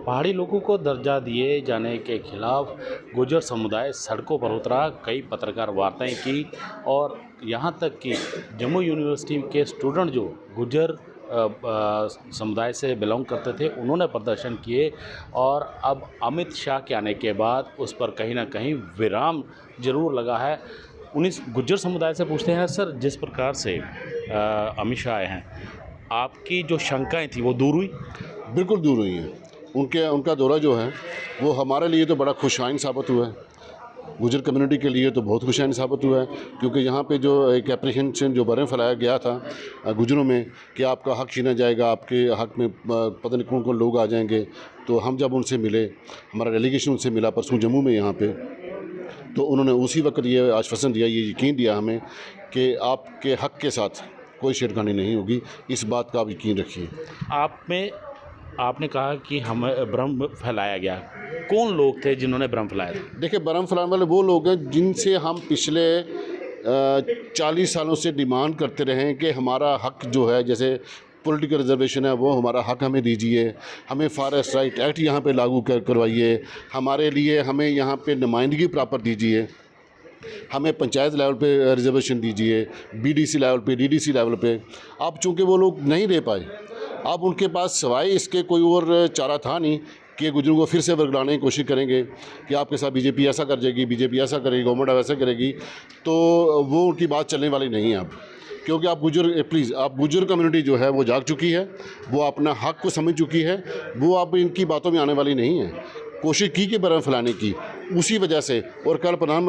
पहाड़ी लोगों को दर्जा दिए जाने के खिलाफ गुर्जर समुदाय सड़कों पर उतरा, कई पत्रकार वार्ताएं की और यहाँ तक कि जम्मू यूनिवर्सिटी के स्टूडेंट जो गुर्जर समुदाय से बिलोंग करते थे उन्होंने प्रदर्शन किए। और अब अमित शाह के आने के बाद उस पर कहीं ना कहीं विराम जरूर लगा है। उन्हीं गुर्जर समुदाय से पूछते हैं, सर जिस प्रकार से अमित शाह आए हैं, आपकी जो शंकाएं थी वो दूर हुई? बिल्कुल दूर हुई हैं। उनका दौरा जो है वो हमारे लिए तो बड़ा खुशहाइन साबित हुआ है, गुर्जर कम्युनिटी के लिए तो बहुत खुशहाइन साबित हुआ है, क्योंकि यहाँ पे जो एक एप्रीहेंशन जो भरम फैलाया गया था गुर्जरों में कि आपका हक छीना जाएगा, आपके हक में पता नहीं कौन कौन लोग आ जाएंगे। तो हम जब उनसे मिले, हमारा डेलीगेशन उनसे मिला परसों जम्मू में यहाँ पे, तो उन्होंने उसी वक्त ये आश्वासन दिया, ये यकीन दिया हमें कि आपके हक के साथ कोई छेड़खानी नहीं होगी। इस बात का आप यकीन रखिए। आपने कहा कि हमें भ्रम फैलाया गया, कौन लोग थे जिन्होंने भ्रम फैलाया था? देखिए, भ्रम फैलाने वाले वो लोग हैं जिनसे हम पिछले 40 सालों से डिमांड करते रहे हैं कि हमारा हक जो है, जैसे पॉलिटिकल रिजर्वेशन है, वो हमारा हक हमें दीजिए, हमें फॉरेस्ट राइट एक्ट यहाँ पे लागू करवाइए, हमारे लिए हमें यहाँ पे नुमाइंदगी प्रॉपर दीजिए, हमें पंचायत लेवल पे रिजर्वेशन दीजिए, बीडीसी लेवल पे, डीडीसी लेवल पे। अब चूँकि वो लोग नहीं दे पाए, अब उनके पास सिवाय इसके कोई और चारा था नहीं कि गुर्जरों को फिर से वर्गलाने की कोशिश करेंगे कि आपके साथ बीजेपी ऐसा कर जाएगी, बीजेपी ऐसा करेगी, गवर्नमेंट वैसा करेगी। तो वो उनकी बात चलने वाली नहीं है अब, क्योंकि आप गुर्जर कम्युनिटी जो है वो जाग चुकी है, वो अपना हक को समझ चुकी है, वो अब इनकी बातों में आने वाली नहीं है। कोशिश की कि भ्रम फैलाने की, उसी वजह से। और कल होम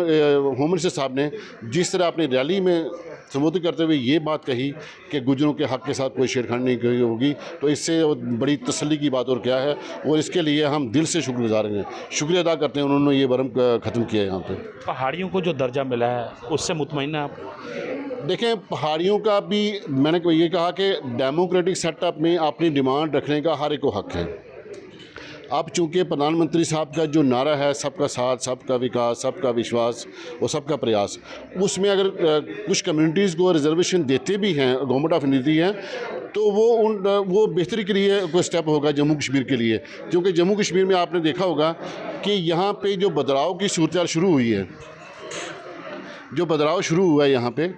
मिनिस्टर साहब ने जिस तरह अपनी रैली में संबोधित करते हुए ये बात कही कि गुर्जरों के हक के साथ कोई छेड़खानी नहीं होगी, तो इससे बड़ी तसल्ली की बात और क्या है। और इसके लिए हम दिल से शुक्रगुजार हैं, शुक्रिया अदा करते हैं उन्होंने ये भ्रम ख़त्म किया है यहाँ पे। पहाड़ियों को जो दर्जा मिला है उससे मुतमईन हैं आप? देखें, पहाड़ियों का भी मैंने ये कहा कि डेमोक्रेटिक सेटअप में अपनी डिमांड रखने का हर एक को हक है। अब चूँकि प्रधानमंत्री साहब का जो नारा है, सबका साथ, सबका विकास, सबका विश्वास और सबका प्रयास, उसमें अगर कुछ कम्युनिटीज़ को रिजर्वेशन देते भी हैं, गवर्नमेंट ऑफ नीति है, तो वो बेहतरी के लिए कोई स्टेप होगा जम्मू कश्मीर के लिए। क्योंकि जम्मू कश्मीर में आपने देखा होगा कि यहाँ पे जो बदलाव की सूरत शुरू हुई है, जो बदलाव शुरू हुआ है यहाँ पे,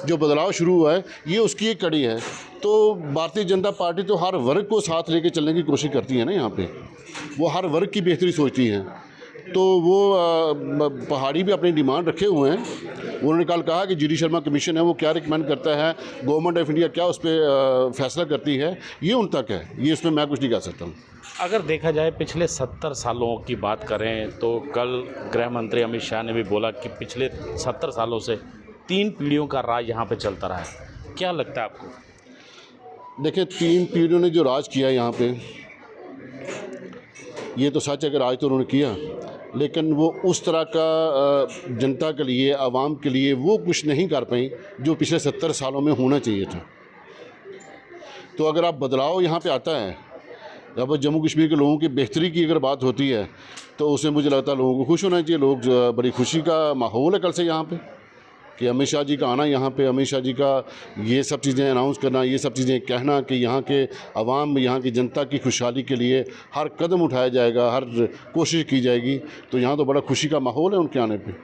जो बदलाव शुरू हुआ है, ये उसकी एक कड़ी है। तो भारतीय जनता पार्टी तो हर वर्ग को साथ लेके चलने की कोशिश करती है ना, यहाँ पे वो हर वर्ग की बेहतरी सोचती हैं। तो वो पहाड़ी भी अपनी डिमांड रखे हुए हैं। उन्होंने कल कहा कि जी.डी. शर्मा कमीशन है, वो क्या रिकमेंड करता है, गवर्नमेंट ऑफ इंडिया क्या उस पर फैसला करती है, ये उन तक है, ये उसमें मैं कुछ नहीं कह सकता हूँ। अगर देखा जाए पिछले 70 सालों की बात करें तो कल गृह मंत्री अमित शाह ने भी बोला कि पिछले 70 सालों से 3 पीढ़ियों का राज यहाँ पे चलता रहा है। क्या लगता है आपको? देखिए, 3 पीढ़ियों ने जो राज किया यहाँ पे, ये तो सच है कि राज तो उन्होंने किया, लेकिन वो उस तरह का जनता के लिए, आवाम के लिए वो कुछ नहीं कर पाई जो पिछले 70 सालों में होना चाहिए था। तो अगर आप बदलाव यहाँ पे आता है, अब जम्मू कश्मीर के लोगों की बेहतरी की अगर बात होती है, तो उसमें मुझे लगता है लोगों को खुश होना चाहिए। लोग बड़ी खुशी का माहौल है कल से यहाँ पे कि अमित शाह जी का आना, यहाँ पे अमित शाह जी का ये सब चीज़ें अनाउंस करना, ये सब चीज़ें कहना कि यहाँ के अवाम, यहाँ की जनता की खुशहाली के लिए हर कदम उठाया जाएगा, हर कोशिश की जाएगी। तो यहाँ तो बड़ा खुशी का माहौल है उनके आने पे।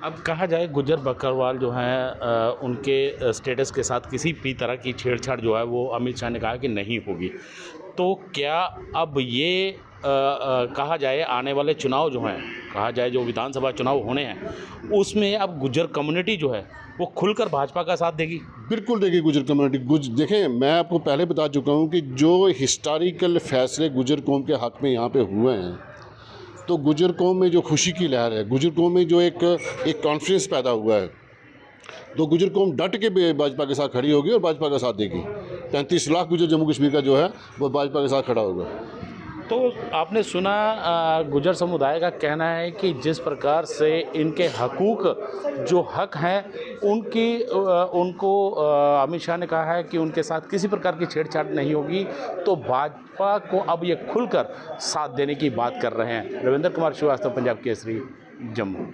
अब कहा जाए गुर्जर बकरवाल जो हैं उनके स्टेटस के साथ किसी भी तरह की छेड़छाड़ जो है वो अमित शाह ने कहा कि नहीं होगी। तो क्या अब ये कहा जाए आने वाले चुनाव जो हैं, कहा जाए जो विधानसभा चुनाव होने हैं, उसमें अब गुर्जर कम्युनिटी जो है वो खुलकर भाजपा का साथ देगी? बिल्कुल देगी गुर्जर कम्युनिटी। देखें, मैं आपको पहले बता चुका हूँ कि जो हिस्टोरिकल फैसले गुर्जर कौम के हक़ में यहाँ पे हुए हैं, तो गुर्जर कौम में जो खुशी की लहर है, गुर्जर कौम में जो एक कॉन्फिडेंस पैदा हुआ है, तो गुर्जर कौम डट के भाजपा के साथ खड़ी होगी और भाजपा का साथ देगी। 35 लाख गुर्जर जम्मू कश्मीर का जो है वो भाजपा के साथ खड़ा होगा। तो आपने सुना गुर्जर समुदाय का कहना है कि जिस प्रकार से इनके हकूक़ जो हक हैं उनको अमित शाह ने कहा है कि उनके साथ किसी प्रकार की छेड़छाड़ नहीं होगी, तो भाजपा को अब ये खुलकर साथ देने की बात कर रहे हैं। रविंद्र कुमार श्रीवास्तव, पंजाब केसरी, जम्मू।